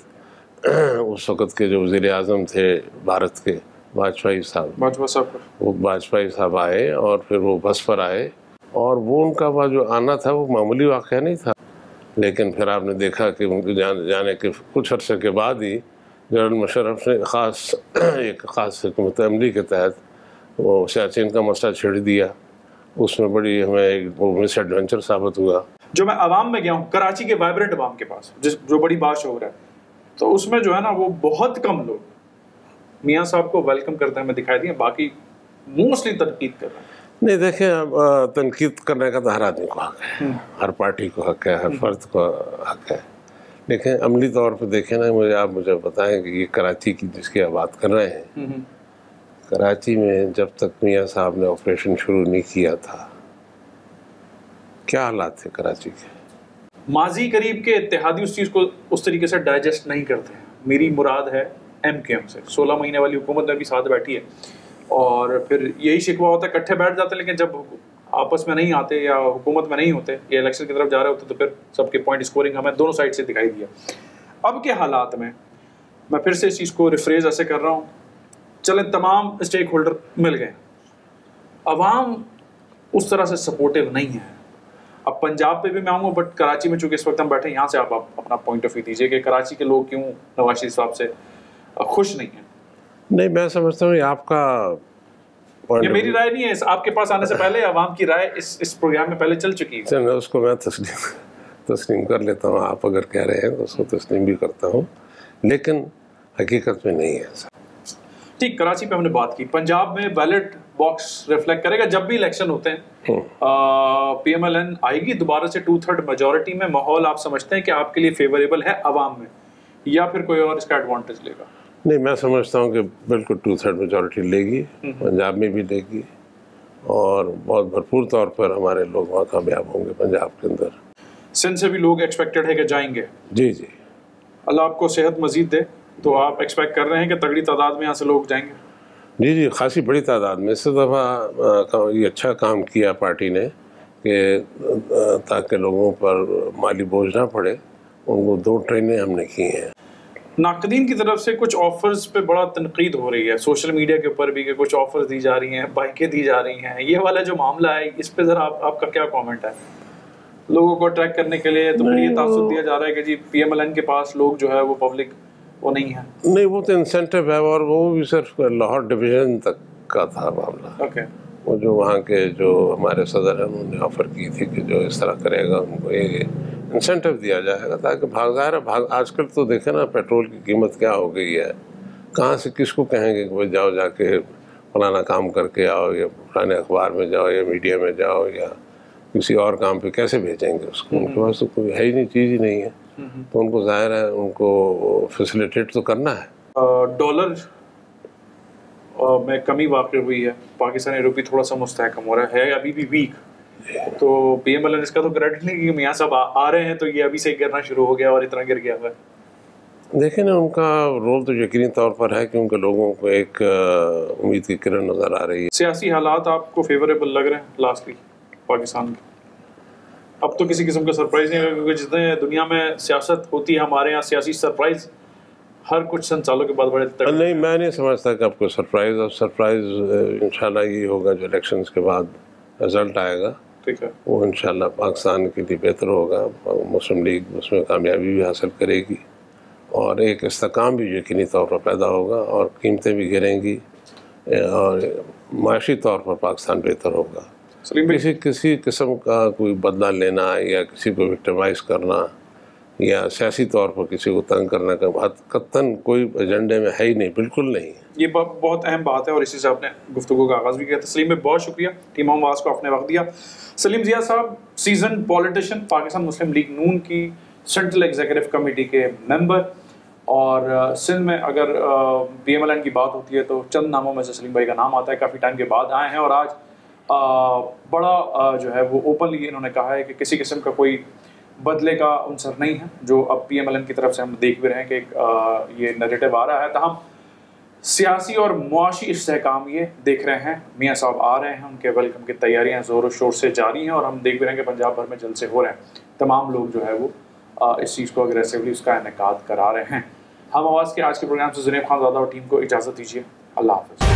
उस वक़्त के जो वज़ीर आज़म थे भारत के, वाजपेयी साहब, वो वाजपेयी साहब आए और फिर वो बस पर आए, और वो उनका वह जो आना था वो मामूली वाक़या नहीं था। लेकिन फिर आपने देखा कि उनके जाने के कुछ अर्से के बाद ही जनरल मुशर्रफ ने एक ख़ास हिकमत अमली के तहत वो सियाचिन का मसला छेड़ दिया। उसमें बड़ी हमें एक मिस एडवेंचर साबित हुआ। जो मैं अवाम में गया हूँ, कराची के वाइब्रेंट अवाम के पास, जो बड़ी बात हो रहा है, तो उसमें जो है ना वो बहुत कम लोग मियां साहब को वेलकम करते हैं, मैं दिखाई दिए, बाकी मोस्टली तनकीद कर रहे हैं। नहीं, देखें, अब तनकीद करने का तो हर आदमी को हक है, हर पार्टी को हक है, हर फर्द को हक है। लेकिन अमली तौर पर देखें ना, आप मुझे बताएं कि ये कराची की जिसकी आप बात कर रहे हैं, कराची में जब तक मियां साहब ने ऑपरेशन शुरू नहीं किया था, क्या हालात थे कराची के? माजी करीब के इत्तेहादी उस चीज़ को उस तरीके से डाइजेस्ट नहीं करते हैं। मेरी मुराद है MKM से, 16 महीने वाली हुकूमत में भी साथ बैठी है, और फिर यही शिकवा होता है, इकट्ठे बैठ जाते हैं, लेकिन जब आपस में नहीं आते या हुकूमत में नहीं होते या इलेक्शन की तरफ जा रहे होते तो फिर सबके पॉइंट स्कोरिंग हमें दोनों साइड से दिखाई दिया। अब के हालात में मैं फिर से इस चीज़ को रिफ्रेज ऐसे कर रहा हूँ, चले तमाम स्टेक होल्डर मिल गए, अवाम उस तरह से सपोर्टिव नहीं है। अब पंजाब पे भी मैं आऊँगा, बट कराची में चूँकि इस वक्त हम बैठे हैं, यहाँ से आप अपना पॉइंट ऑफ व्यू दीजिए कि कराची के लोग क्यों नवाज शरीफ साहब से खुश नहीं हैं। नहीं, मैं समझता हूँ ये आपका ये मेरी राय नहीं है, आपके पास आने से पहले अवाम की राय इस प्रोग्राम में पहले चल चुकी है। उसको मैं तस्लीम कर लेता हूँ, आप अगर कह रहे हैं तो उसको तस्लीम भी करता हूँ, लेकिन हकीकत में नहीं है ऐसा। ठीक, कराची पे हमने बात की, पंजाब में बैलेट बॉक्स रिफ्लेक्ट करेगा जब भी इलेक्शन होते हैं, PMLN आएगी दोबारा से 2/3 मेजॉरिटी में। माहौल आप समझते हैं कि आपके लिए फेवरेबल है अवाम में, या फिर कोई और इसका एडवांटेज लेगा? नहीं, मैं समझता हूँ कि बिल्कुल 2/3 मेजॉरिटी लेगी, पंजाब में भी लेगी, और बहुत भरपूर तौर पर हमारे लोग वहाँ कामयाब होंगे पंजाब के अंदर। सिंध से भी लोग एक्सपेक्टेड है कि जाएंगे। जी, अल्लाह आपको सेहत मजीद दे, तो आप एक्सपेक्ट कर रहे हैं कि तगड़ी तादाद में यहाँ से लोग जाएंगे? जी, खासी बड़ी तादाद में। इस दफ़ा ये अच्छा काम किया पार्टी ने कि ताकि लोगों पर माली बोझ ना पड़े, उनको 2 ट्रेनें हमने की हैं। नाकदीन की तरफ से कुछ ऑफर्स पे बड़ा तनकीद हो रही है सोशल मीडिया के ऊपर भी, कि कुछ ऑफर्स दी जा रही हैं, बाइकें दी जा रही हैं। ये वाला जो मामला है, इस पे ज़रा आपका क्या कमेंट है? लोगों को अट्रैक्ट करने के लिए तो ये तासुब दिया जा रहा है कि जी PMLN के पास लोग जो है वो पब्लिक वो नहीं है। नहीं, वो तो इंसेंटिव है, और वो भी सिर्फ लाहौर डिवीज़न तक का था मामला। ओके। वो जो वहाँ के जो हमारे सदर हैं उन्होंने ऑफ़र की थी कि जो इस तरह करेगा उनको ये इंसेंटिव दिया जाएगा ताकि भाग आजकल तो देखे ना पेट्रोल की कीमत क्या हो गई है, कहाँ से किसको कहेंगे कि भाई जाओ जाके फलाना काम करके आओ या पुराने अखबार में जाओ या मीडिया में जाओ या किसी और काम पे कैसे भेजेंगे उसको? उनके पास तो कोई है ही नहीं, चीज़ ही नहीं है। तो उनको जाहिर है उनको फैसिलिटेट तो करना है। डॉलर में कमी वाक़ई हुई है, पाकिस्तानी रुपये थोड़ा सा मुस्तहकम हो रहा है अभी भी वीक। तो PMLN इसका तो क्रेडिट नहीं कि मियाँ साहब आ रहे हैं तो ये अभी से गिरना शुरू हो गया और इतना गिर गया है। देखें ना, उनका रोल तो यकीनी तौर पर है कि उनके लोगों को एक उम्मीद की किरण नज़र आ रही है। सियासी हालात आपको फेवरेबल लग रहे हैं लास्टली पाकिस्तान में? अब तो किसी किस्म का सरप्राइज नहीं है क्योंकि जितने दुनिया में सियासत होती है हमारे यहाँ सियासी सरप्राइज हर कुछ सालों के बाद बड़े नहीं, मैं नहीं समझता कि आपको सरप्राइज और सरप्राइज इंशाल्लाह ये होगा जो इलेक्शंस के बाद रिजल्ट आएगा, ठीक है, वो इंशाल्लाह पाकिस्तान के लिए बेहतर होगा। मुस्लिम लीग उसमें कामयाबी भी हासिल करेगी और एक इस्तेकाम भी यकीनी तौर पर पैदा होगा और कीमतें भी गिरेंगी और माशी तौर पर पाकिस्तान बेहतर होगा। किसी किस्म का कोई बदला लेना या किसी को विक्टिमाइज करना या सियासी तौर पर किसी को तंग करने का बात कतन कोई एजेंडे में है ही नहीं, बिल्कुल नहीं। ये बहुत अहम बात है और इसी से आपने गुफ्तगू का आगाज़ भी किया। तस्लीम में बहुत शुक्रिया, टीम आवाज को आपने वक्त दिया। सलीम ज़िया साहब, सीजन पॉलिटिशियन, पाकिस्तान मुस्लिम लीग नून की सेंट्रल एग्जीक्यूटिव कमेटी के मेंबर और सिंध में अगर PMLN की बात होती है तो चंद नामों में से सलीम भाई का नाम आता है। काफ़ी टाइम के बाद आए हैं और आज बड़ा जो है वो ओपनली इन्होंने कहा है कि किसी किस्म का कोई बदले का अवसर नहीं है जो अब PMLN की तरफ से हम देख भी रहे हैं कि ये नैरेटिव आ रहा है। तमाम सियासी और मुआशी इस्तेहकाम ये देख रहे हैं। मियाँ साहब आ रहे हैं, उनके वेलकम की तैयारियां ज़ोर शोर से जारी हैं और हम देख भी रहे हैं कि पंजाब भर में जलसे हो रहे हैं। तमाम लोग जो है वो इस चीज़ को अग्रेसिवली उसका इनेकाद करा रहे हैं। हम आवाज़ के आज के प्रोग्राम से जुनैब खान ज़ादा और टीम को इजाज़त दीजिए। अल्लाह हाफ़िज़।